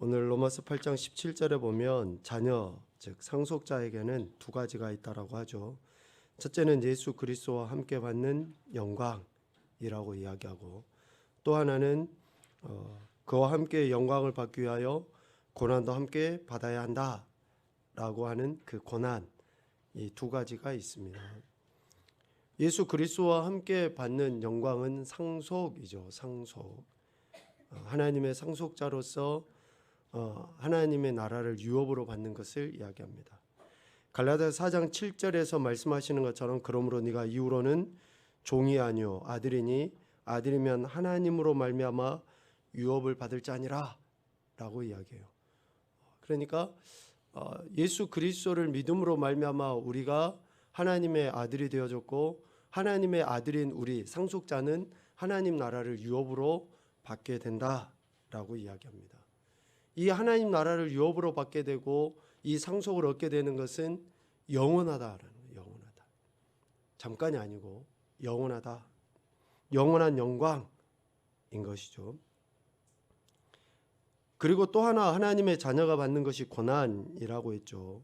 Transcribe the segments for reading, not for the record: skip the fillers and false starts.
오늘 로마서 8장 17절에 보면 자녀, 즉 상속자에게는 두 가지가 있다라고 하죠. 첫째는 예수 그리스도와 함께 받는 영광이라고 이야기하고, 또 하나는 그와 함께 영광을 받기 위하여 고난도 함께 받아야 한다라고 하는 그 고난, 이 두 가지가 있습니다. 예수 그리스도와 함께 받는 영광은 상속이죠. 상속. 하나님의 상속자로서 하나님의 나라를 유업으로 받는 것을 이야기합니다. 갈라디아서 4장 7절에서 말씀하시는 것처럼 그러므로 네가 이후로는 종이 아니요 아들이니 아들이면 하나님으로 말미암아 유업을 받을 자니라 라고 이야기해요. 그러니까 예수 그리스도를 믿음으로 말미암아 우리가 하나님의 아들이 되어졌고, 하나님의 아들인 우리 상속자는 하나님 나라를 유업으로 받게 된다라고 이야기합니다. 이 하나님 나라를 유업으로 받게 되고 이 상속을 얻게 되는 것은 영원하다라는 거예요. 영원하다. 잠깐이 아니고 영원하다. 영원한 영광인 것이죠. 그리고 또 하나 하나님의 자녀가 받는 것이 고난이라고 했죠.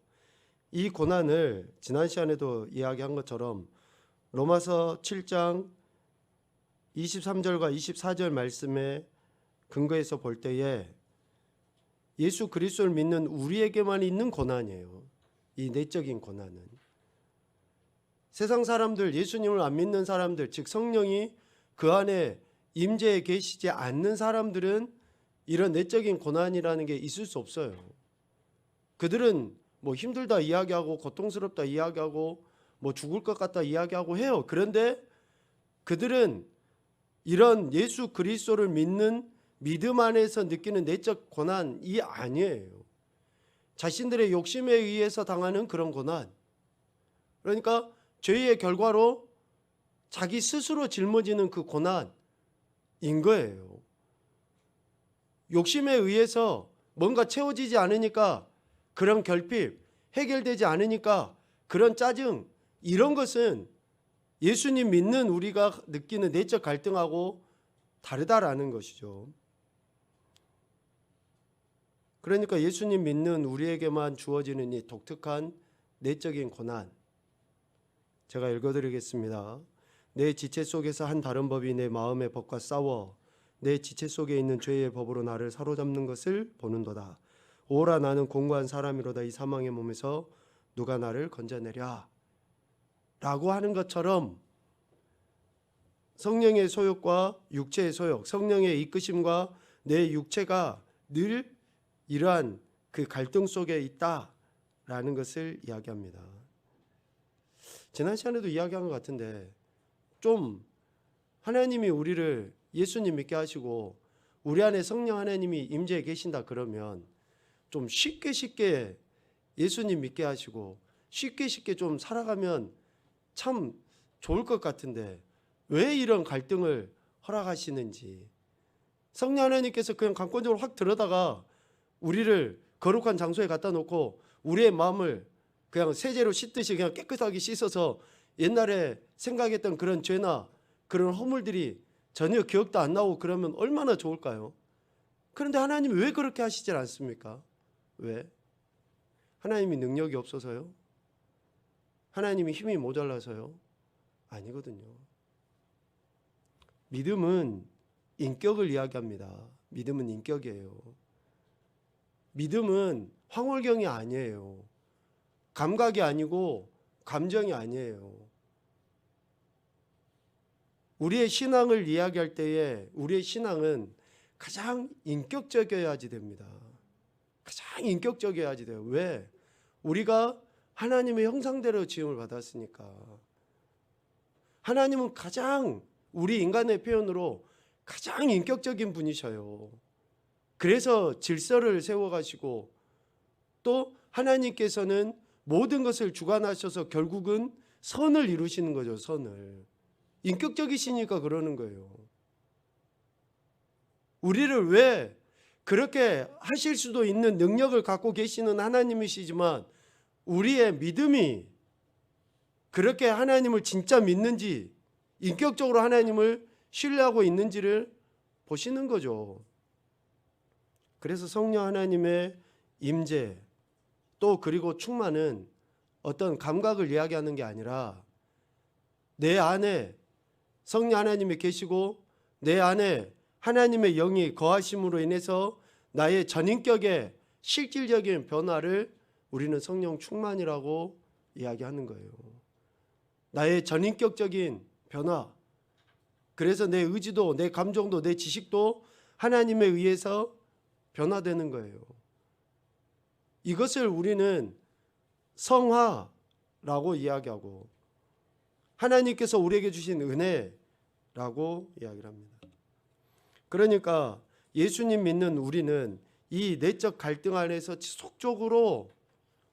이 고난을 지난 시간에도 이야기한 것처럼 로마서 7장 23절과 24절 말씀에 근거해서 볼 때에 예수 그리스도를 믿는 우리에게만 있는 고난이에요. 이 내적인 고난은 세상 사람들, 예수님을 안 믿는 사람들, 즉 성령이 그 안에 임재해 계시지 않는 사람들은 이런 내적인 고난이라는 게 있을 수 없어요. 그들은 뭐 힘들다 이야기하고 고통스럽다 이야기하고 뭐 죽을 것 같다 이야기하고 해요. 그런데 그들은 이런 예수 그리스도를 믿는 믿음 안에서 느끼는 내적 고난이 아니에요. 자신들의 욕심에 의해서 당하는 그런 고난. 그러니까 죄의 결과로 자기 스스로 짊어지는 그 고난인 거예요. 욕심에 의해서 뭔가 채워지지 않으니까 그런 결핍, 해결되지 않으니까 그런 짜증, 이런 것은 예수님 믿는 우리가 느끼는 내적 갈등하고 다르다라는 것이죠. 그러니까 예수님 믿는 우리에게만 주어지는 이 독특한 내적인 고난, 제가 읽어드리겠습니다. 내 지체 속에서 한 다른 법이 내 마음의 법과 싸워 내 지체 속에 있는 죄의 법으로 나를 사로잡는 것을 보는도다. 오라 나는 공고한 사람이로다. 이 사망의 몸에서 누가 나를 건져내랴 라고 하는 것처럼 성령의 소욕과 육체의 소욕, 성령의 이끄심과 내 육체가 늘 이러한 그 갈등 속에 있다라는 것을 이야기합니다. 지난 시간에도 이야기한 것 같은데, 좀 하나님이 우리를 예수님 믿게 하시고 우리 안에 성령 하나님이 임재해 계신다 그러면 좀 쉽게 예수님 믿게 하시고 쉽게 좀 살아가면 참 좋을 것 같은데 왜 이런 갈등을 허락하시는지, 성령 하나님께서 그냥 강권적으로 확 들어다가 우리를 거룩한 장소에 갖다 놓고 우리의 마음을 그냥 세제로 씻듯이 그냥 깨끗하게 씻어서 옛날에 생각했던 그런 죄나 그런 허물들이 전혀 기억도 안 나고 그러면 얼마나 좋을까요? 그런데 하나님이 왜 그렇게 하시질 않습니까? 왜? 하나님이 능력이 없어서요? 하나님이 힘이 모자라서요? 아니거든요. 믿음은 인격을 이야기합니다. 믿음은 인격이에요. 믿음은 황홀경이 아니에요. 감각이 아니고 감정이 아니에요. 우리의 신앙을 이야기할 때에 우리의 신앙은 가장 인격적이어야지 됩니다. 가장 인격적이어야지 돼요. 왜? 우리가 하나님의 형상대로 지음을 받았으니까. 하나님은 가장 우리 인간의 표현으로 가장 인격적인 분이셔요. 그래서 질서를 세워가시고 또 하나님께서는 모든 것을 주관하셔서 결국은 선을 이루시는 거죠. 선을. 인격적이시니까 그러는 거예요. 우리를 왜 그렇게 하실 수도 있는 능력을 갖고 계시는 하나님이시지만 우리의 믿음이 그렇게 하나님을 진짜 믿는지, 인격적으로 하나님을 신뢰하고 있는지를 보시는 거죠. 그래서 성령 하나님의 임재 또 그리고 충만은 어떤 감각을 이야기하는 게 아니라 내 안에 성령 하나님이 계시고 내 안에 하나님의 영이 거하심으로 인해서 나의 전인격의 실질적인 변화를 우리는 성령 충만이라고 이야기하는 거예요. 나의 전인격적인 변화. 그래서 내 의지도 내 감정도 내 지식도 하나님에 의해서 변화되는 거예요. 이것을 우리는 성화라고 이야기하고 하나님께서 우리에게 주신 은혜라고 이야기를 합니다. 그러니까 예수님 믿는 우리는 이 내적 갈등 안에서 지속적으로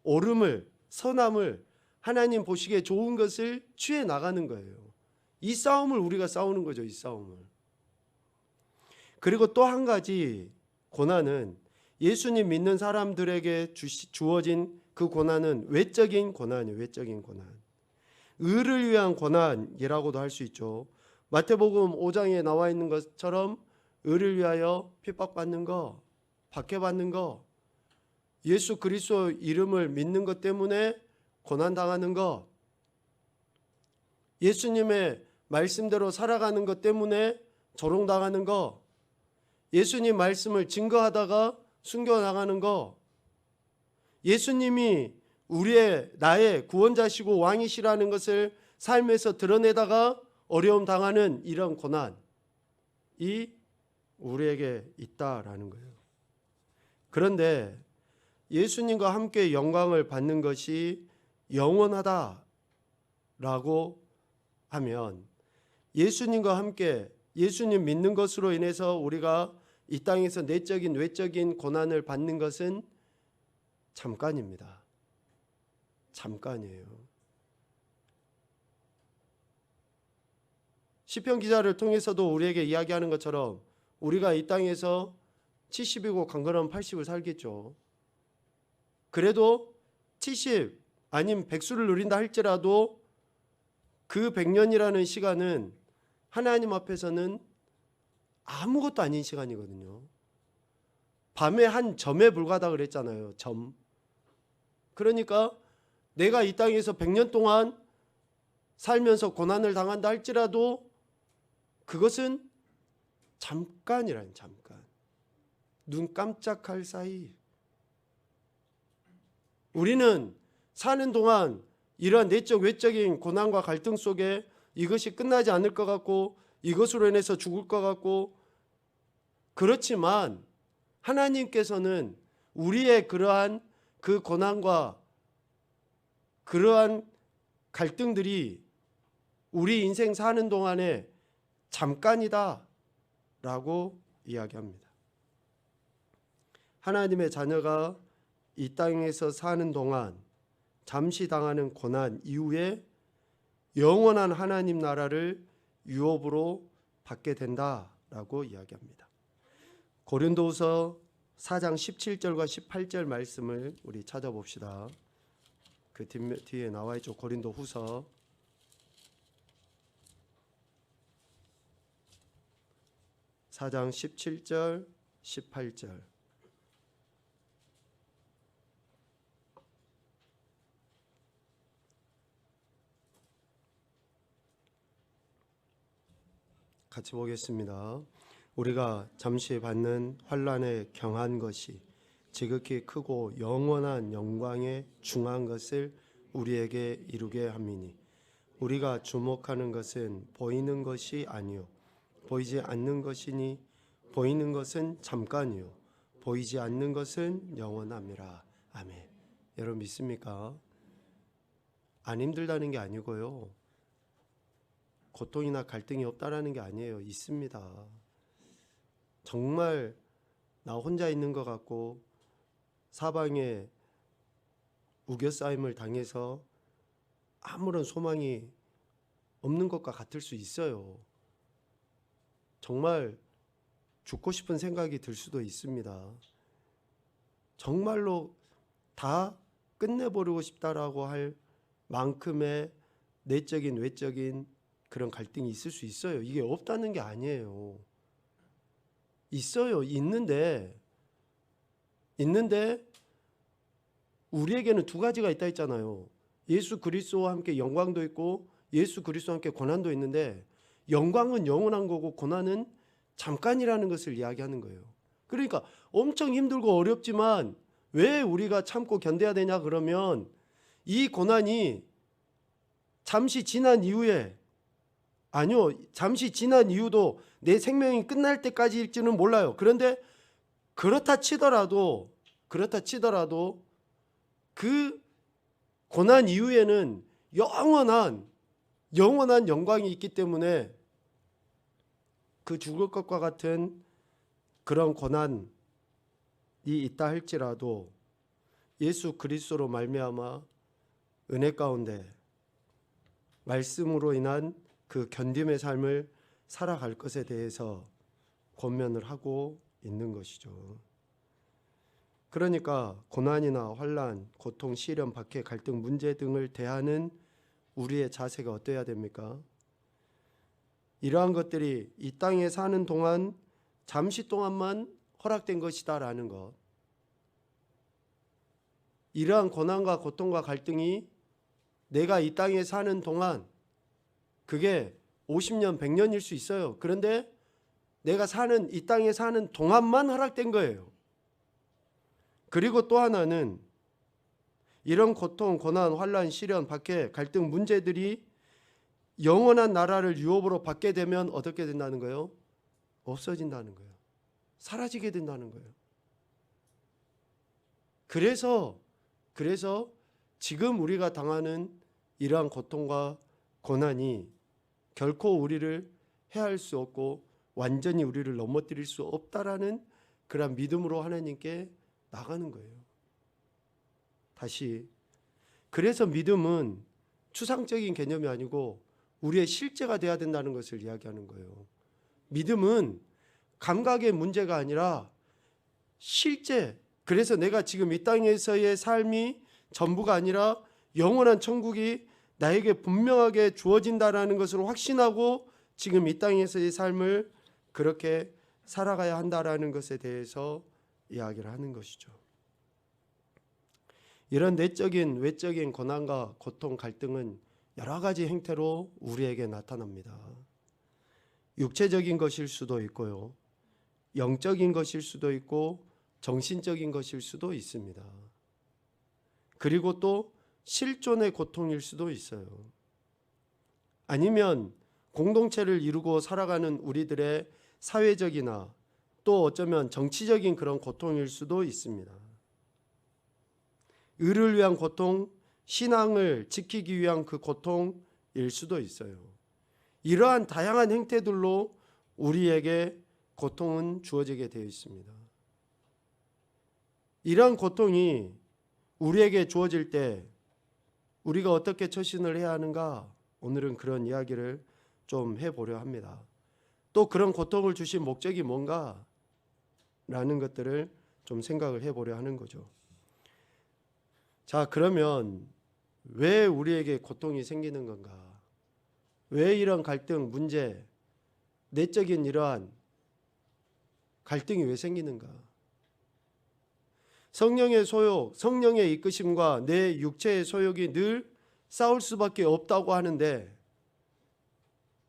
옳음을, 선함을, 하나님 보시기에 좋은 것을 취해 나가는 거예요. 이 싸움을 우리가 싸우는 거죠. 이 싸움을. 그리고 또 한 가지 고난은 예수님 믿는 사람들에게 주어진 그 고난은 외적인 고난이에요. 외적인 고난. 의를 위한 고난이라고도 할 수 있죠. 마태복음 5장에 나와 있는 것처럼 의를 위하여 핍박받는 거, 박해받는 거, 예수 그리스도 이름을 믿는 것 때문에 고난당하는 거, 예수님의 말씀대로 살아가는 것 때문에 조롱당하는 거, 예수님 말씀을 증거하다가 숨겨나가는 거, 예수님이 나의 구원자시고 왕이시라는 것을 삶에서 드러내다가 어려움 당하는 이런 고난이 우리에게 있다라는 거예요. 그런데 예수님과 함께 영광을 받는 것이 영원하다라고 하면 예수님과 함께 예수님 믿는 것으로 인해서 우리가 이 땅에서 내적인 외적인 고난을 받는 것은 잠깐입니다. 잠깐이에요. 시편 기자를 통해서도 우리에게 이야기하는 것처럼 우리가 이 땅에서 70이고 강건하면 80을 살겠죠. 그래도 70 아니면 100수를 누린다 할지라도 그 100년이라는 시간은 하나님 앞에서는 아무것도 아닌 시간이거든요. 밤의 한 점에 불과하다 그랬잖아요. 점. 그러니까 내가 이 땅에서 100년 동안 살면서 고난을 당한다 할지라도 그것은 잠깐이라는 잠깐. 눈 깜짝할 사이. 우리는 사는 동안 이러한 내적 외적인 고난과 갈등 속에 이것이 끝나지 않을 것 같고 이것으로 인해서 죽을 것 같고 그렇지만 하나님께서는 우리의 그러한 그 고난과 그러한 갈등들이 우리 인생 사는 동안에 잠깐이다 라고 이야기합니다. 하나님의 자녀가 이 땅에서 사는 동안 잠시 당하는 고난 이후에 영원한 하나님 나라를 유업으로 받게 된다라고 이야기합니다. 고린도후서 4장 17절과 18절 말씀을 우리 찾아봅시다. 그 뒤에 나와 있죠. 고린도후서 4장 17절 18절. 같이 보겠습니다. 우리가 잠시 받는 환난에 경한 것이 지극히 크고 영원한 영광에 중한 것을 우리에게 이루게 함이니 우리가 주목하는 것은 보이는 것이 아니요 보이지 않는 것이니 보이는 것은 잠깐이요 보이지 않는 것은 영원함이라. 아멘. 여러분 믿습니까? 안 힘들다는 게 아니고요. 고통이나 갈등이 없다라는 게 아니에요. 있습니다. 정말 나 혼자 있는 것 같고 사방에 우겨싸임을 당해서 아무런 소망이 없는 것과 같을 수 있어요. 정말 죽고 싶은 생각이 들 수도 있습니다. 정말로 다 끝내버리고 싶다라고 할 만큼의 내적인 외적인 그런 갈등이 있을 수 있어요. 이게 없다는 게 아니에요. 있어요. 있는데 있는데 우리에게는 두 가지가 있다 했잖아요. 예수 그리스도와 함께 영광도 있고 예수 그리스도와 함께 고난도 있는데 영광은 영원한 거고 고난은 잠깐이라는 것을 이야기하는 거예요. 그러니까 엄청 힘들고 어렵지만 왜 우리가 참고 견뎌야 되냐 그러면 이 고난이 잠시 지난 이후에 아니요 잠시 지난 이후도 내 생명이 끝날 때까지일지는 몰라요. 그런데 그렇다 치더라도 그 고난 이후에는 영원한 영광이 있기 때문에 그 죽을 것과 같은 그런 고난이 있다 할지라도 예수 그리스도로 말미암아 은혜 가운데 말씀으로 인한 그 견딤의 삶을 살아갈 것에 대해서 권면을 하고 있는 것이죠. 그러니까 고난이나 환난, 고통, 시련, 박해, 갈등, 문제 등을 대하는 우리의 자세가 어떠해야 됩니까? 이러한 것들이 이 땅에 사는 동안 잠시 동안만 허락된 것이다라는 것. 이러한 고난과 고통과 갈등이 내가 이 땅에 사는 동안 그게 50년, 100년일 수 있어요. 그런데 내가 이 땅에 사는 동안만 허락된 거예요. 그리고 또 하나는 이런 고통, 고난, 환난, 시련, 박해, 갈등, 문제들이 영원한 나라를 유업으로 받게 되면 어떻게 된다는 거예요? 없어진다는 거예요. 사라지게 된다는 거예요. 그래서 지금 우리가 당하는 이러한 고통과 고난이 결코 우리를 해할 수 없고 완전히 우리를 넘어뜨릴 수 없다라는 그런 믿음으로 하나님께 나가는 거예요. 다시 그래서 믿음은 추상적인 개념이 아니고 우리의 실제가 돼야 된다는 것을 이야기하는 거예요. 믿음은 감각의 문제가 아니라 실제. 그래서 내가 지금 이 땅에서의 삶이 전부가 아니라 영원한 천국이 나에게 분명하게 주어진다라는 것을 확신하고 지금 이 땅에서의 삶을 그렇게 살아가야 한다라는 것에 대해서 이야기를 하는 것이죠. 이런 내적인 외적인 고난과 고통 갈등은 여러 가지 형태로 우리에게 나타납니다. 육체적인 것일 수도 있고요. 영적인 것일 수도 있고 정신적인 것일 수도 있습니다. 그리고 또 실존의 고통일 수도 있어요. 아니면 공동체를 이루고 살아가는 우리들의 사회적이나 또 어쩌면 정치적인 그런 고통일 수도 있습니다. 의를 위한 고통, 신앙을 지키기 위한 그 고통일 수도 있어요. 이러한 다양한 형태들로 우리에게 고통은 주어지게 되어 있습니다. 이러한 고통이 우리에게 주어질 때 우리가 어떻게 처신을 해야 하는가? 오늘은 그런 이야기를 좀 해보려 합니다. 또 그런 고통을 주신 목적이 뭔가? 라는 것들을 좀 생각을 해보려 하는 거죠. 자, 그러면 왜 우리에게 고통이 생기는 건가? 왜 이런 갈등, 문제, 내적인 이러한 갈등이 왜 생기는가? 성령의 소욕, 성령의 이끄심과 내 육체의 소욕이 늘 싸울 수밖에 없다고 하는데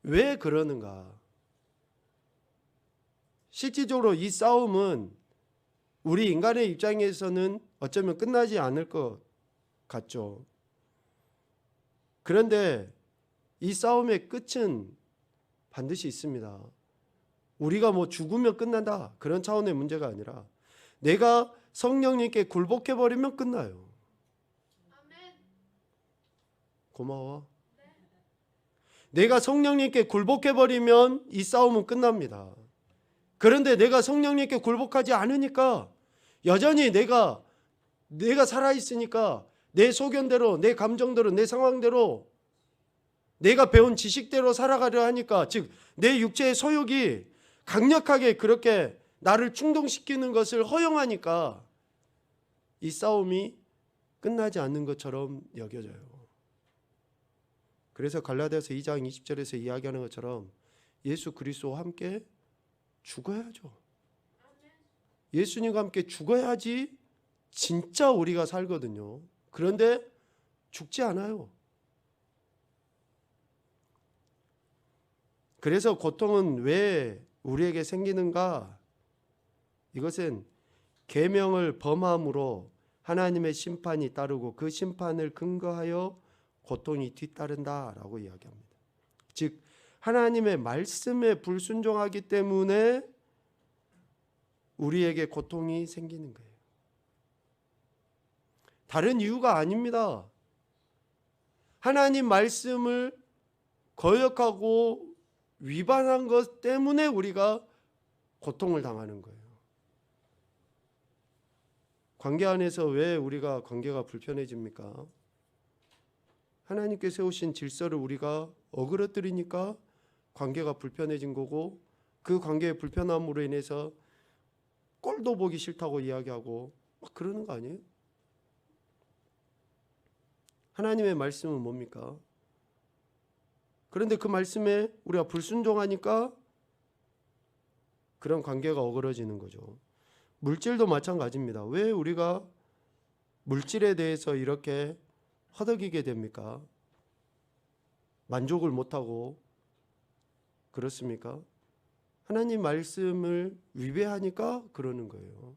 왜 그러는가? 실질적으로 이 싸움은 우리 인간의 입장에서는 어쩌면 끝나지 않을 것 같죠. 그런데 이 싸움의 끝은 반드시 있습니다. 우리가 뭐 죽으면 끝난다 그런 차원의 문제가 아니라 내가 성령님께 굴복해버리면 끝나요. 고마워. 내가 성령님께 굴복해버리면 이 싸움은 끝납니다. 그런데 내가 성령님께 굴복하지 않으니까 여전히 내가 살아있으니까 내 소견대로, 내 감정대로, 내 상황대로 내가 배운 지식대로 살아가려 하니까, 즉 내 육체의 소욕이 강력하게 그렇게 나를 충동시키는 것을 허용하니까 이 싸움이 끝나지 않는 것처럼 여겨져요. 그래서 갈라디아서 2장 20절에서 이야기하는 것처럼 예수 그리스도와 함께 죽어야죠. 예수님과 함께 죽어야지 진짜 우리가 살거든요. 그런데 죽지 않아요. 그래서 고통은 왜 우리에게 생기는가? 이것은 계명을 범함으로 하나님의 심판이 따르고 그 심판을 근거하여 고통이 뒤따른다라고 이야기합니다. 즉 하나님의 말씀에 불순종하기 때문에 우리에게 고통이 생기는 거예요. 다른 이유가 아닙니다. 하나님 말씀을 거역하고 위반한 것 때문에 우리가 고통을 당하는 거예요. 관계 안에서 왜 우리가 관계가 불편해집니까? 하나님께 세우신 질서를 우리가 어그러뜨리니까 관계가 불편해진 거고, 그 관계의 불편함으로 인해서 꼴도 보기 싫다고 이야기하고 막 그러는 거 아니에요? 하나님의 말씀은 뭡니까? 그런데 그 말씀에 우리가 불순종하니까 그런 관계가 어그러지는 거죠. 물질도 마찬가지입니다. 왜 우리가 물질에 대해서 이렇게 허덕이게 됩니까? 만족을 못하고 그렇습니까? 하나님 말씀을 위배하니까 그러는 거예요.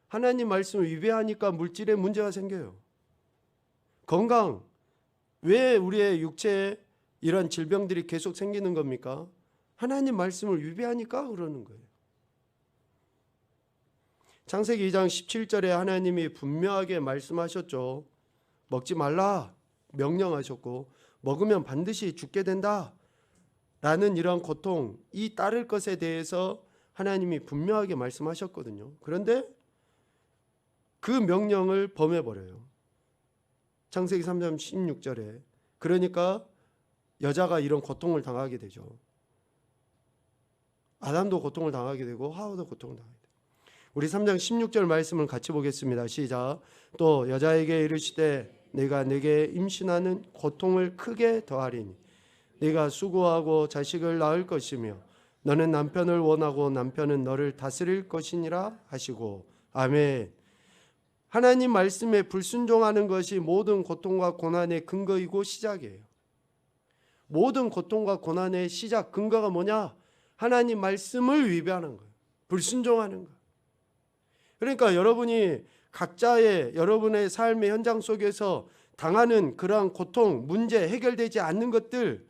하나님 말씀을 위배하니까 물질에 문제가 생겨요. 건강, 왜 우리의 육체에 이런 질병들이 계속 생기는 겁니까? 하나님 말씀을 위배하니까 그러는 거예요. 창세기 2장 17절에 하나님이 분명하게 말씀하셨죠. 먹지 말라 명령하셨고 먹으면 반드시 죽게 된다 라는 이런 고통이 따를 것에 대해서 하나님이 분명하게 말씀하셨거든요. 그런데 그 명령을 범해버려요. 창세기 3장 16절에. 그러니까 여자가 이런 고통을 당하게 되죠. 아담도 고통을 당하게 되고 하와도 고통을 당하게 돼요. 우리 3장 16절 말씀을 같이 보겠습니다. 시작. 또 여자에게 이르시되 내가 네게 임신하는 고통을 크게 더하리니 네가 수고하고 자식을 낳을 것이며 너는 남편을 원하고 남편은 너를 다스릴 것이니라 하시고. 아멘. 하나님 말씀에 불순종하는 것이 모든 고통과 고난의 근거이고 시작이에요. 모든 고통과 고난의 시작 근거가 뭐냐? 하나님 말씀을 위배하는 거예요. 불순종하는 거예요. 그러니까 여러분이 각자의 여러분의 삶의 현장 속에서 당하는 그러한 고통, 문제, 해결되지 않는 것들을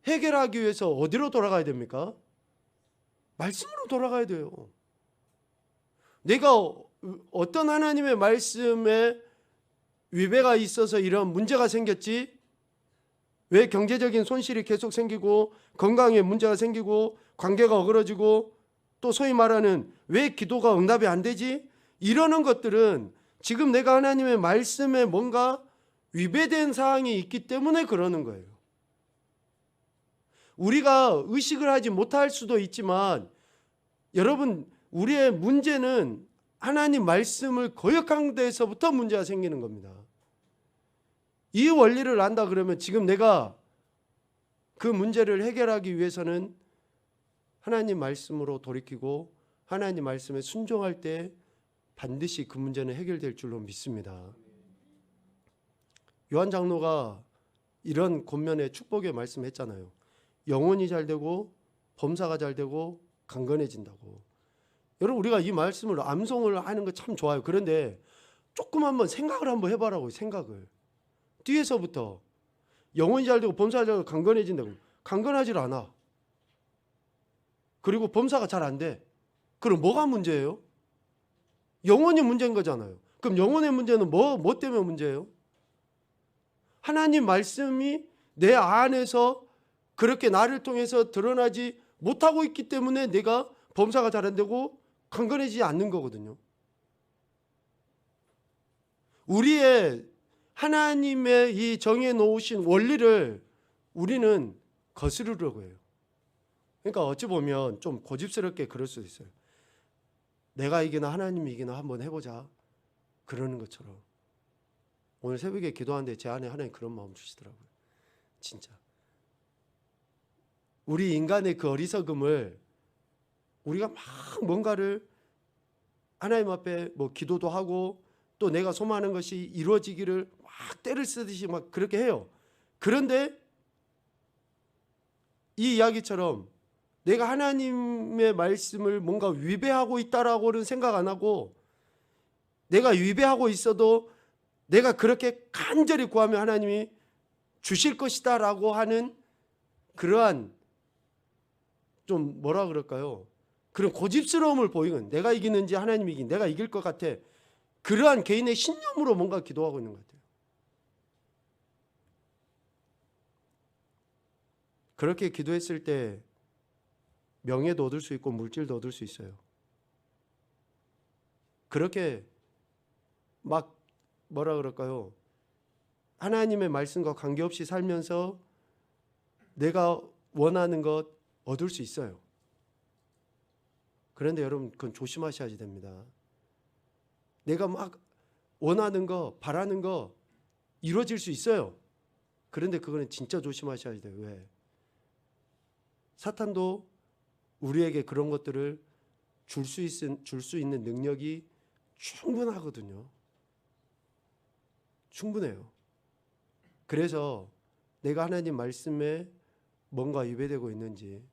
해결하기 위해서 어디로 돌아가야 됩니까? 말씀으로 돌아가야 돼요. 내가 어떤 하나님의 말씀에 위배가 있어서 이런 문제가 생겼지? 왜 경제적인 손실이 계속 생기고 건강에 문제가 생기고 관계가 어그러지고 또 소위 말하는 왜 기도가 응답이 안 되지? 이러는 것들은 지금 내가 하나님의 말씀에 뭔가 위배된 사항이 있기 때문에 그러는 거예요. 우리가 의식을 하지 못할 수도 있지만 여러분, 우리의 문제는 하나님 말씀을 거역한 데서부터 문제가 생기는 겁니다. 이 원리를 안다 그러면 지금 내가 그 문제를 해결하기 위해서는 하나님 말씀으로 돌이키고 하나님 말씀에 순종할 때 반드시 그 문제는 해결될 줄로 믿습니다. 요한 장로가 이런 권면의 축복의 말씀했잖아요. 영혼이 잘 되고 범사가 잘 되고 강건해진다고. 여러분, 우리가 이 말씀을 암송을 하는 거 참 좋아요. 그런데 조금 한번 생각을 한번 해봐라고요. 생각을. 뒤에서부터 영혼이 잘 되고 범사가 잘 되고 강건해진다고. 강건하질 않아. 그리고 범사가 잘 안 돼. 그럼 뭐가 문제예요? 영혼이 문제인 거잖아요. 그럼 영혼의 문제는 뭐 때문에 문제예요? 하나님 말씀이 내 안에서 그렇게 나를 통해서 드러나지 못하고 있기 때문에 내가 범사가 잘 안 되고 강건해지지 않는 거거든요. 우리의 하나님의 이 정해 놓으신 원리를 우리는 거스르려고 해요. 그러니까 어찌 보면 좀 고집스럽게 그럴 수도 있어요. 내가 이기나 하나님이 이기나 한번 해보자. 그러는 것처럼. 오늘 새벽에 기도하는데 제 안에 하나님 그런 마음 주시더라고요. 진짜. 우리 인간의 그 어리석음을 우리가 막 뭔가를 하나님 앞에 뭐 기도도 하고 또 내가 소망하는 것이 이루어지기를 막 때를 쓰듯이 막 그렇게 해요. 그런데 이 이야기처럼 내가 하나님의 말씀을 뭔가 위배하고 있다라고는 생각 안 하고, 내가 위배하고 있어도 내가 그렇게 간절히 구하면 하나님이 주실 것이다라고 하는 그러한 좀 뭐라 그럴까요? 그런 고집스러움을 보이는, 내가 이기는지 하나님이 이긴, 내가 이길 것 같아, 그러한 개인의 신념으로 뭔가 기도하고 있는 것 같아요. 그렇게 기도했을 때 명예도 얻을 수 있고 물질도 얻을 수 있어요. 그렇게 막 뭐라 그럴까요? 하나님의 말씀과 관계없이 살면서 내가 원하는 것 얻을 수 있어요. 그런데 여러분, 그건 조심하셔야 됩니다. 내가 막 원하는 거, 바라는 거 이루어질 수 있어요. 그런데 그거는 진짜 조심하셔야 돼요. 왜? 사탄도 우리에게 그런 것들을 줄 수 있는 능력이 충분하거든요. 충분해요. 그래서 내가 하나님 말씀에 뭔가 위배되고 있는지,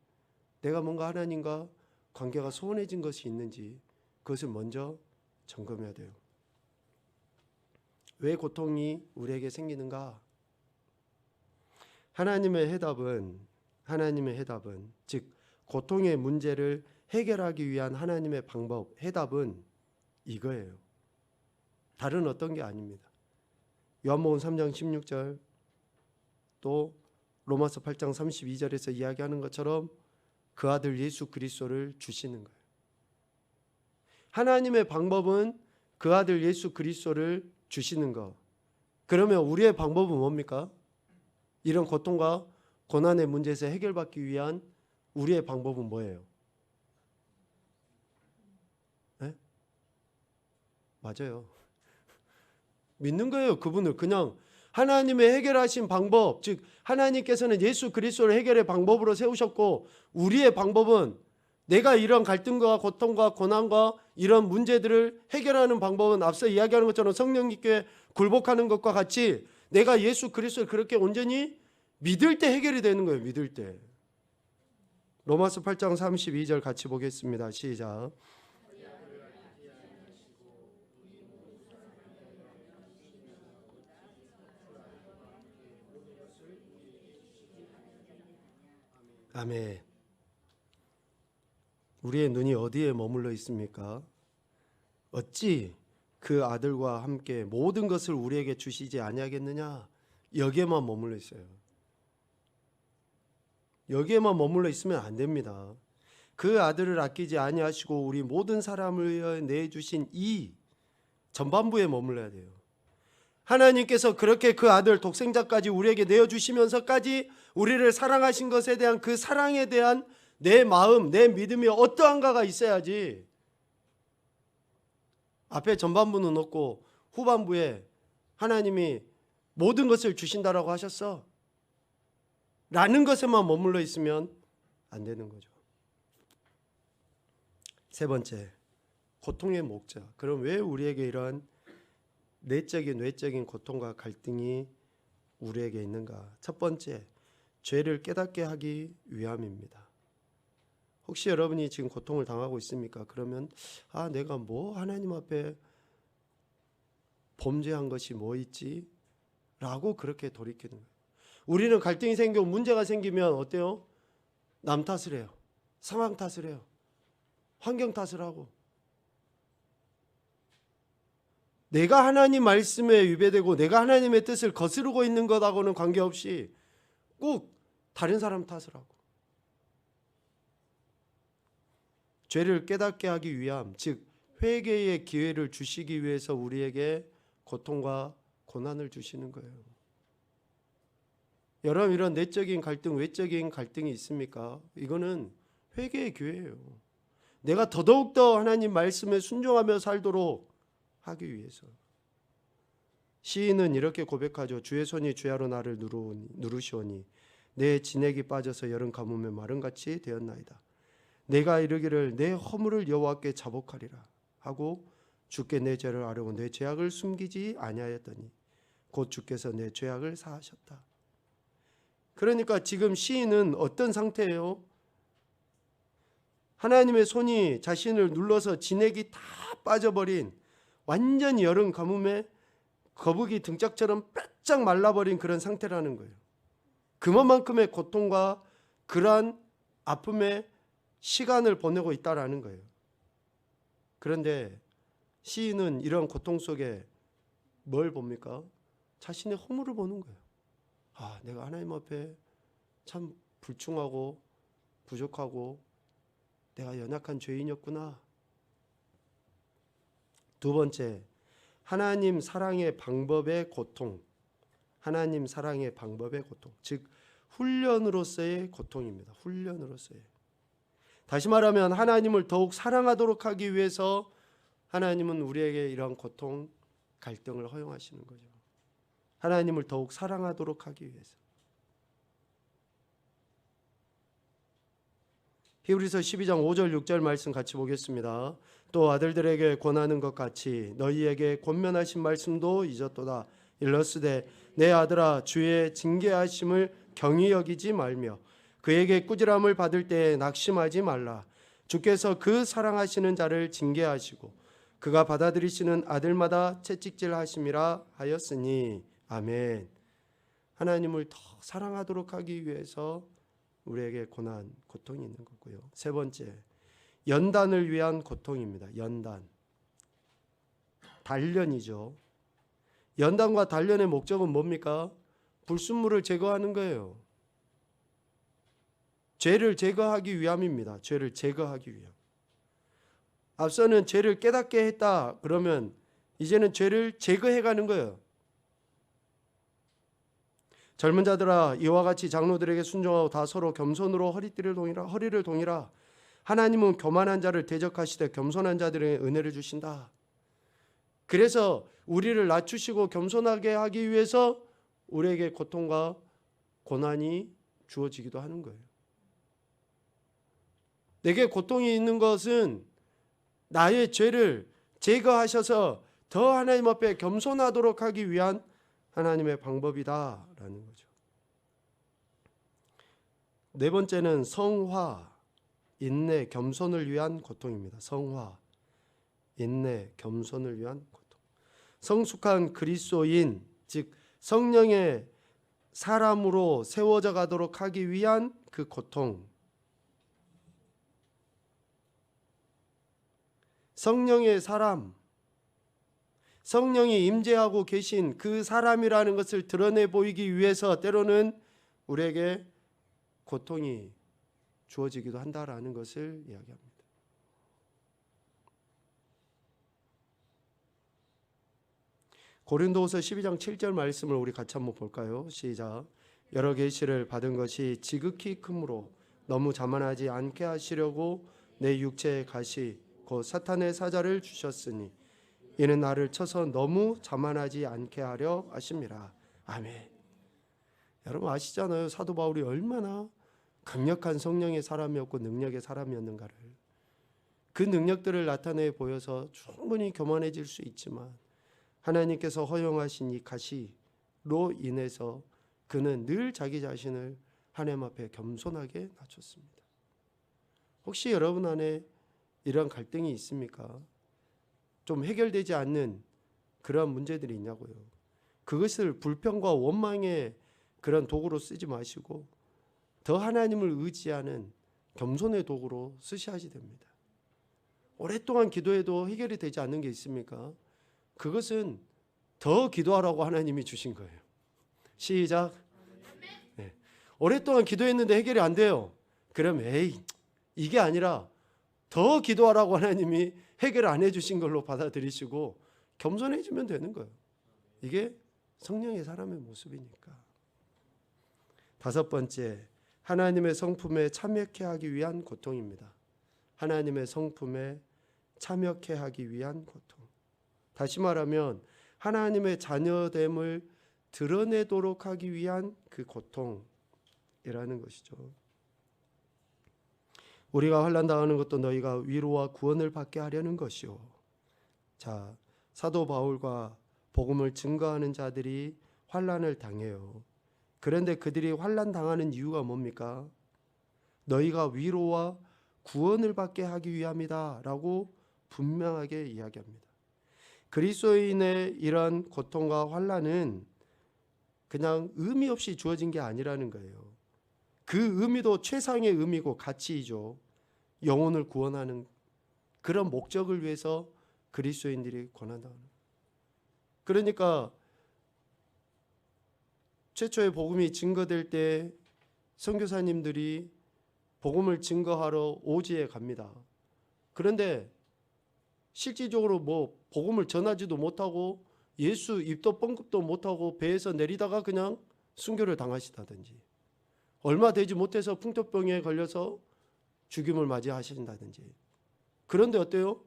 내가 뭔가 하나님과 관계가 소원해진 것이 있는지, 그것을 먼저 점검해야 돼요. 왜 고통이 우리에게 생기는가? 하나님의 해답은 즉 고통의 문제를 해결하기 위한 하나님의 방법, 해답은 이거예요. 다른 어떤 게 아닙니다. 요한복음 3장 16절, 또 로마서 8장 32절에서 이야기하는 것처럼 그 아들 예수 그리스도를 주시는 거예요. 하나님의 방법은 그 아들 예수 그리스도를 주시는 것. 그러면 우리의 방법은 뭡니까? 이런 고통과 고난의 문제에서 해결받기 위한 우리의 방법은 뭐예요? 네? 맞아요. 믿는 거예요. 그분을 그냥 하나님의 해결하신 방법, 즉 하나님께서는 예수 그리스도를 해결의 방법으로 세우셨고, 우리의 방법은 내가 이런 갈등과 고통과 고난과 이런 문제들을 해결하는 방법은 앞서 이야기하는 것처럼 성령님께 굴복하는 것과 같이 내가 예수 그리스도를 그렇게 온전히 믿을 때 해결이 되는 거예요. 믿을 때. 로마서 8장 32절 같이 보겠습니다. 시작. 아멘. 우리의 눈이 어디에 머물러 있습니까? 어찌 그 아들과 함께 모든 것을 우리에게 주시지 아니하겠느냐? 여기에만 머물러 있어요. 여기에만 머물러 있으면 안 됩니다. 그 아들을 아끼지 아니하시고 우리 모든 사람을 위하여 내주신 이 전반부에 머물러야 돼요. 하나님께서 그렇게 그 아들 독생자까지 우리에게 내어주시면서까지 우리를 사랑하신 것에 대한 그 사랑에 대한 내 마음, 내 믿음이 어떠한가가 있어야지. 앞에 전반부는 없고 후반부에 하나님이 모든 것을 주신다라고 하셨어 라는 것에만 머물러 있으면 안 되는 거죠. 세 번째, 고통의 목적. 그럼 왜 우리에게 이런 내적인 외적인 고통과 갈등이 우리에게 있는가? 첫 번째, 죄를 깨닫게 하기 위함입니다. 혹시 여러분이 지금 고통을 당하고 있습니까? 그러면 내가 뭐 하나님 앞에 범죄한 것이 뭐 있지? 라고 그렇게 돌이키는 거예요. 우리는 갈등이 생기고 문제가 생기면 어때요? 남 탓을 해요. 상황 탓을 해요. 환경 탓을 하고. 내가 하나님 말씀에 위배되고 내가 하나님의 뜻을 거스르고 있는 것하고는 관계없이 꼭 다른 사람 탓을 하고, 죄를 깨닫게 하기 위함, 즉 회개의 기회를 주시기 위해서 우리에게 고통과 고난을 주시는 거예요. 여러분, 이런 내적인 갈등, 외적인 갈등이 있습니까? 이거는 회개의 기회예요. 내가 더더욱더 하나님 말씀에 순종하며 살도록 하기 위해서. 시인은 이렇게 고백하죠. 주의 손이 주야로 나를 누르시오니 내 진액이 빠져서 여름 가뭄에 마름같이 되었나이다. 내가 이르기를 내 허물을 여호와께 자복하리라 하고 주께 내 죄를 아뢰고 내 죄악을 숨기지 아니하였더니 곧 주께서 내 죄악을 사하셨다. 그러니까 지금 시인은 어떤 상태예요? 하나님의 손이 자신을 눌러서 진액이 다 빠져버린 완전히 여름 가뭄에 거북이 등짝처럼 바짝 말라버린 그런 상태라는 거예요. 그만큼의 고통과 그러한 아픔의 시간을 보내고 있다라는 거예요. 그런데 시인은 이런 고통 속에 뭘 봅니까? 자신의 허물을 보는 거예요. 아, 내가 하나님 앞에 참 불충하고 부족하고 내가 연약한 죄인이었구나. 두 번째, 하나님 사랑의 방법의 고통. 하나님 사랑의 방법의 고통. 즉 훈련으로서의 고통입니다. 훈련으로서의. 다시 말하면 하나님을 더욱 사랑하도록 하기 위해서 하나님은 우리에게 이러한 고통, 갈등을 허용하시는 거죠. 하나님을 더욱 사랑하도록 하기 위해서. 히브리서 12장 5절 6절 말씀 같이 보겠습니다. 또 아들들에게 권하는 것 같이 너희에게 권면하신 말씀도 잊었도다. 일러스되 내 아들아 주의 징계하심을 경히 여기지 말며 그에게 꾸지람을 받을 때에 낙심하지 말라. 주께서 그 사랑하시는 자를 징계하시고 그가 받아들이시는 아들마다 채찍질하심이라 하였으니. 아멘. 하나님을 더 사랑하도록 하기 위해서 우리에게 고난, 고통이 있는 거고요. 세 번째, 연단을 위한 고통입니다. 연단. 단련이죠. 연단과 단련의 목적은 뭡니까? 불순물을 제거하는 거예요. 죄를 제거하기 위함입니다. 죄를 제거하기 위함. 앞서는 죄를 깨닫게 했다 그러면 이제는 죄를 제거해 가는 거예요. 젊은 자들아 이와 같이 장로들에게 순종하고 다 서로 겸손으로 허리를 동이라. 하나님은 교만한 자를 대적하시되 겸손한 자들에게 은혜를 주신다. 그래서 우리를 낮추시고 겸손하게 하기 위해서 우리에게 고통과 고난이 주어지기도 하는 거예요. 내게 고통이 있는 것은 나의 죄를 제거하셔서 더 하나님 앞에 겸손하도록 하기 위한 하나님의 방법이다라는 거죠. 네 번째는 성화, 인내, 겸손을 위한 고통입니다. 성화, 인내, 겸손을 위한 고통. 성숙한 그리스도인, 즉 성령의 사람으로 세워져 가도록 하기 위한 그 고통. 성령의 사람, 성령이 임재하고 계신 그 사람이라는 것을 드러내 보이기 위해서 때로는 우리에게 고통이 주어지기도 한다라는 것을 이야기합니다. 고린도후서 12장 7절 말씀을 우리 같이 한번 볼까요? 시작. 여러 계시를 받은 것이 지극히 크므로 너무 자만하지 않게 하시려고 내 육체의 가시 곧 사탄의 사자를 주셨으니 이는 나를 쳐서 너무 자만하지 않게 하려 하심이라. 아멘. 여러분 아시잖아요. 사도 바울이 얼마나 강력한 성령의 사람이었고 능력의 사람이었는가를. 그 능력들을 나타내 보여서 충분히 교만해질 수 있지만 하나님께서 허용하신 이 가시로 인해서 그는 늘 자기 자신을 하나님 앞에 겸손하게 낮췄습니다. 혹시 여러분 안에 이런 갈등이 있습니까? 좀 해결되지 않는 그런 문제들이 있냐고요. 그것을 불평과 원망의 그런 도구로 쓰지 마시고 더 하나님을 의지하는 겸손의 도구로 쓰셔야지 됩니다. 오랫동안 기도해도 해결이 되지 않는 게 있습니까? 그것은 더 기도하라고 하나님이 주신 거예요. 시작. 네. 오랫동안 기도했는데 해결이 안 돼요. 그럼 이게 아니라 더 기도하라고 하나님이 해결 안 해주신 걸로 받아들이시고 겸손해지면 되는 거예요. 이게 성령의 사람의 모습이니까. 다섯 번째, 하나님의 성품에 참여케 하기 위한 고통입니다. 하나님의 성품에 참여케 하기 위한 고통. 다시 말하면 하나님의 자녀됨을 드러내도록 하기 위한 그 고통이라는 것이죠. 우리가 환난 당하는 것도 너희가 위로와 구원을 받게 하려는 것이요. 자, 사도 바울과 복음을 증거하는 자들이 환난을 당해요. 그런데 그들이 환난 당하는 이유가 뭡니까? 너희가 위로와 구원을 받게 하기 위함이다라고 분명하게 이야기합니다. 그리스도인의 이런 고통과 환난은 그냥 의미 없이 주어진 게 아니라는 거예요. 그 의미도 최상의 의미고 가치이죠. 영혼을 구원하는 그런 목적을 위해서 그리스도인들이 고난당하는. 그러니까 최초의 복음이 증거될 때 선교사님들이 복음을 증거하러 오지에 갑니다. 그런데 실질적으로 뭐 복음을 전하지도 못하고 예수 입도 뻥긋도 못하고 배에서 내리다가 그냥 순교를 당하시다든지, 얼마 되지 못해서 풍토병에 걸려서 죽임을 맞이하신다든지. 그런데 어때요?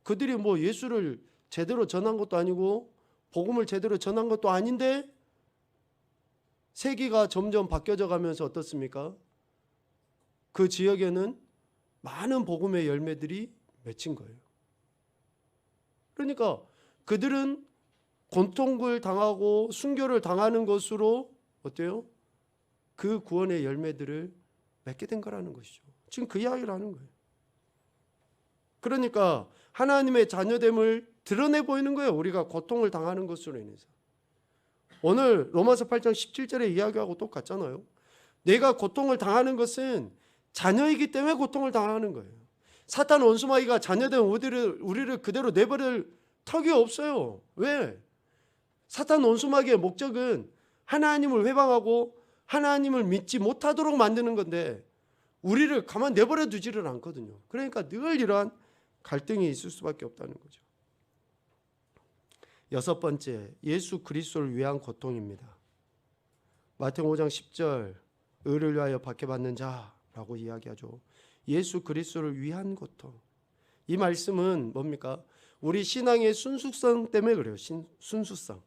그들이 뭐 예수를 제대로 전한 것도 아니고 복음을 제대로 전한 것도 아닌데 세기가 점점 바뀌어져 가면서 어떻습니까? 그 지역에는 많은 복음의 열매들이 맺힌 거예요. 그러니까 그들은 고통을 당하고 순교를 당하는 것으로 어때요? 그 구원의 열매들을 맺게 된 거라는 것이죠. 지금 그 이야기를 하는 거예요. 그러니까 하나님의 자녀됨을 드러내 보이는 거예요. 우리가 고통을 당하는 것으로 인해서. 오늘 로마서 8장 17절의 이야기하고 똑같잖아요. 내가 고통을 당하는 것은 자녀이기 때문에 고통을 당하는 거예요. 사탄 원수마귀가 자녀된 우리를 그대로 내버릴 턱이 없어요. 왜? 사탄 원수마귀의 목적은 하나님을 회방하고 하나님을 믿지 못하도록 만드는 건데 우리를 가만 내버려 두지를 않거든요. 그러니까 늘 이러한 갈등이 있을 수밖에 없다는 거죠. 여섯 번째, 예수 그리스도를 위한 고통입니다. 마태복음 5장 10절, 의를 위하여 박해받는 자라고 이야기하죠. 예수 그리스도를 위한 고통. 이 말씀은 뭡니까? 우리 신앙의 순수성 때문에 그래요. 순수성.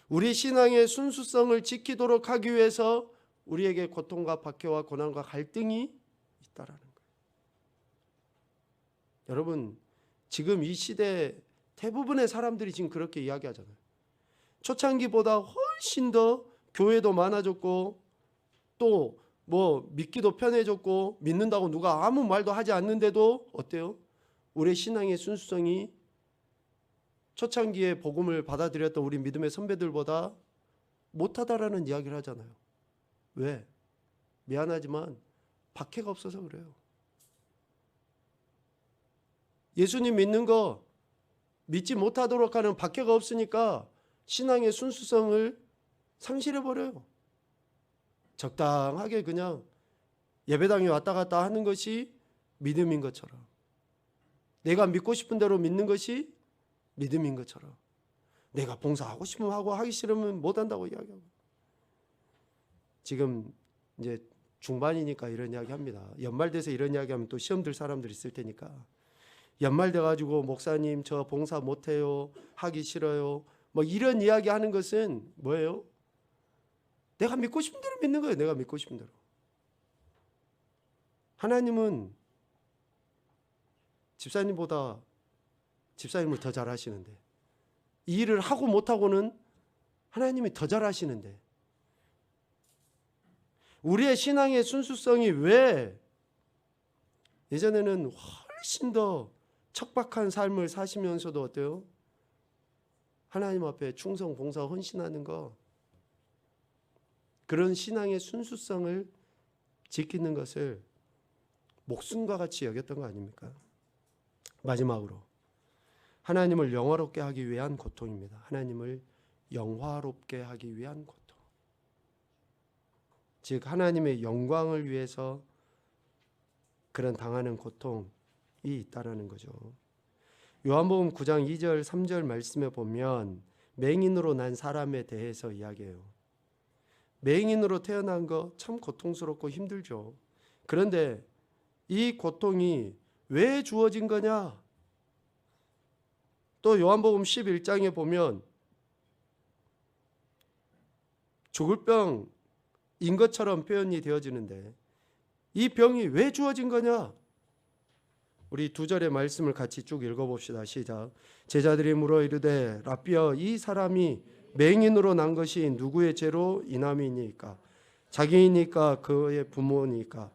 우리 신앙의 순수성을 지키도록 하기 위해서 우리에게 고통과 박해와 고난과 갈등이 있다라는 거예요. 여러분, 지금 이 시대 대부분의 사람들이 지금 그렇게 이야기하잖아요. 초창기보다 훨씬 더 교회도 많아졌고 또 뭐 믿기도 편해졌고 믿는다고 누가 아무 말도 하지 않는데도 어때요? 우리 신앙의 순수성이 초창기에 복음을 받아들였던 우리 믿음의 선배들보다 못하다라는 이야기를 하잖아요. 왜? 미안하지만 박해가 없어서 그래요. 예수님 믿는 거 믿지 못하도록 하는 박해가 없으니까 신앙의 순수성을 상실해버려요. 적당하게 그냥 예배당에 왔다 갔다 하는 것이 믿음인 것처럼, 내가 믿고 싶은 대로 믿는 것이 믿음인 것처럼, 내가 봉사하고 싶으면 하고 하기 싫으면 못한다고 이야기하고. 지금 이제 중반이니까 이런 이야기 합니다. 연말 돼서 이런 이야기하면 또 시험 들 사람들이 있을 테니까. 연말 돼가지고 목사님 저 봉사 못해요, 하기 싫어요, 뭐 이런 이야기 하는 것은 뭐예요? 내가 믿고 싶은 대로 믿는 거예요. 내가 믿고 싶은 대로. 하나님은 집사님보다 집사님을 더 잘하시는데, 이 일을 하고 못하고는 하나님이 더 잘하시는데, 우리의 신앙의 순수성이 왜 예전에는 훨씬 더 척박한 삶을 사시면서도 어때요? 하나님 앞에 충성, 봉사, 헌신하는 거, 그런 신앙의 순수성을 지키는 것을 목숨과 같이 여겼던 거 아닙니까? 마지막으로 하나님을 영화롭게 하기 위한 고통입니다. 하나님을 영화롭게 하기 위한 고통. 즉 하나님의 영광을 위해서 그런 당하는 고통이 있다라는 거죠. 요한복음 9장 2절 3절 말씀에 보면 맹인으로 난 사람에 대해서 이야기해요. 맹인으로 태어난 거 참 고통스럽고 힘들죠. 그런데 이 고통이 왜 주어진 거냐? 또 요한복음 11장에 보면 죽을 병인 것처럼 표현이 되어지는데 이 병이 왜 주어진 거냐? 우리 2절의 말씀을 같이 쭉 읽어봅시다. 시작. 제자들이 물어 이르되 라삐여 이 사람이 맹인으로 난 것이 누구의 죄로 인함이니까? 자기이니까 그의 부모니까?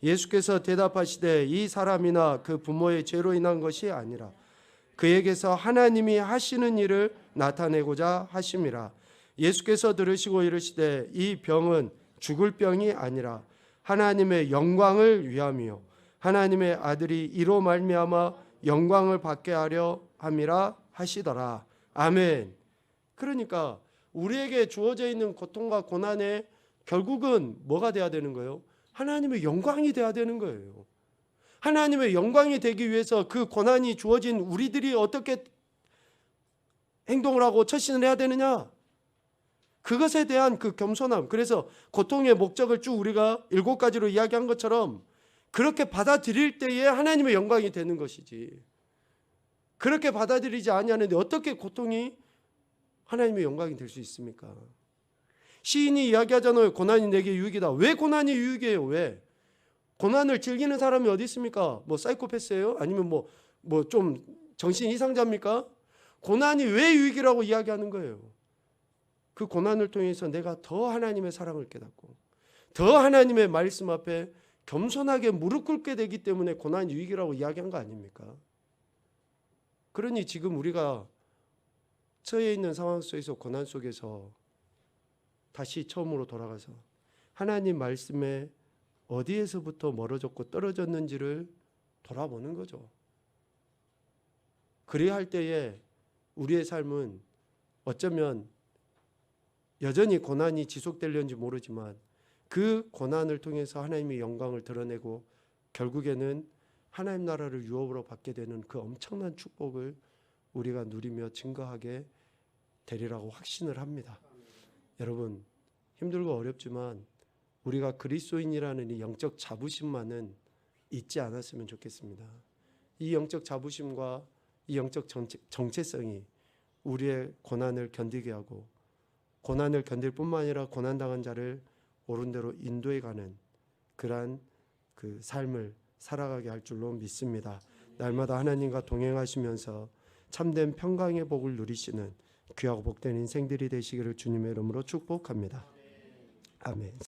예수께서 대답하시되 이 사람이나 그 부모의 죄로 인한 것이 아니라 그에게서 하나님이 하시는 일을 나타내고자 하심이라. 예수께서 들으시고 이르시되 이 병은 죽을 병이 아니라 하나님의 영광을 위함이요 하나님의 아들이 이로 말미암아 영광을 받게 하려 함이라 하시더라. 아멘. 그러니까 우리에게 주어져 있는 고통과 고난에 결국은 뭐가 돼야 되는 거예요? 하나님의 영광이 돼야 되는 거예요. 하나님의 영광이 되기 위해서 그 고난이 주어진 우리들이 어떻게 행동을 하고 처신을 해야 되느냐? 그것에 대한 그 겸손함. 그래서 고통의 목적을 쭉 우리가 7가지로 이야기한 것처럼 그렇게 받아들일 때에 하나님의 영광이 되는 것이지. 그렇게 받아들이지 아니하는데 어떻게 고통이 하나님의 영광이 될 수 있습니까? 시인이 이야기하잖아요. 고난이 내게 유익이다. 왜 고난이 유익이에요? 왜? 고난을 즐기는 사람이 어디 있습니까? 뭐 사이코패스예요? 아니면 뭐 좀 정신 이상자입니까? 고난이 왜 유익이라고 이야기하는 거예요? 그 고난을 통해서 내가 더 하나님의 사랑을 깨닫고 더 하나님의 말씀 앞에 겸손하게 무릎 꿇게 되기 때문에 고난이 유익이라고 이야기한 거 아닙니까? 그러니 지금 우리가 처해 있는 상황 속에서 고난 속에서 다시 처음으로 돌아가서 하나님 말씀에 어디에서부터 멀어졌고 떨어졌는지를 돌아보는 거죠. 그래야 할 때에 우리의 삶은 어쩌면 여전히 고난이 지속될는지 모르지만 그 고난을 통해서 하나님의 영광을 드러내고 결국에는 하나님 나라를 유업으로 받게 되는 그 엄청난 축복을 우리가 누리며 증거하게 되리라고 확신을 합니다. 여러분 힘들고 어렵지만 우리가 그리스도인이라는 이 영적 자부심만은 잊지 않았으면 좋겠습니다. 이 영적 자부심과 이 영적 정체성이 우리의 고난을 견디게 하고 고난을 견딜 뿐만 아니라 고난당한 자를 옳은 대로 인도해가는 그러한 그 삶을 살아가게 할 줄로 믿습니다. 날마다 하나님과 동행하시면서 참된 평강의 복을 누리시는 귀하고 복된 인생들이 되시기를 주님의 이름으로 축복합니다. 아멘.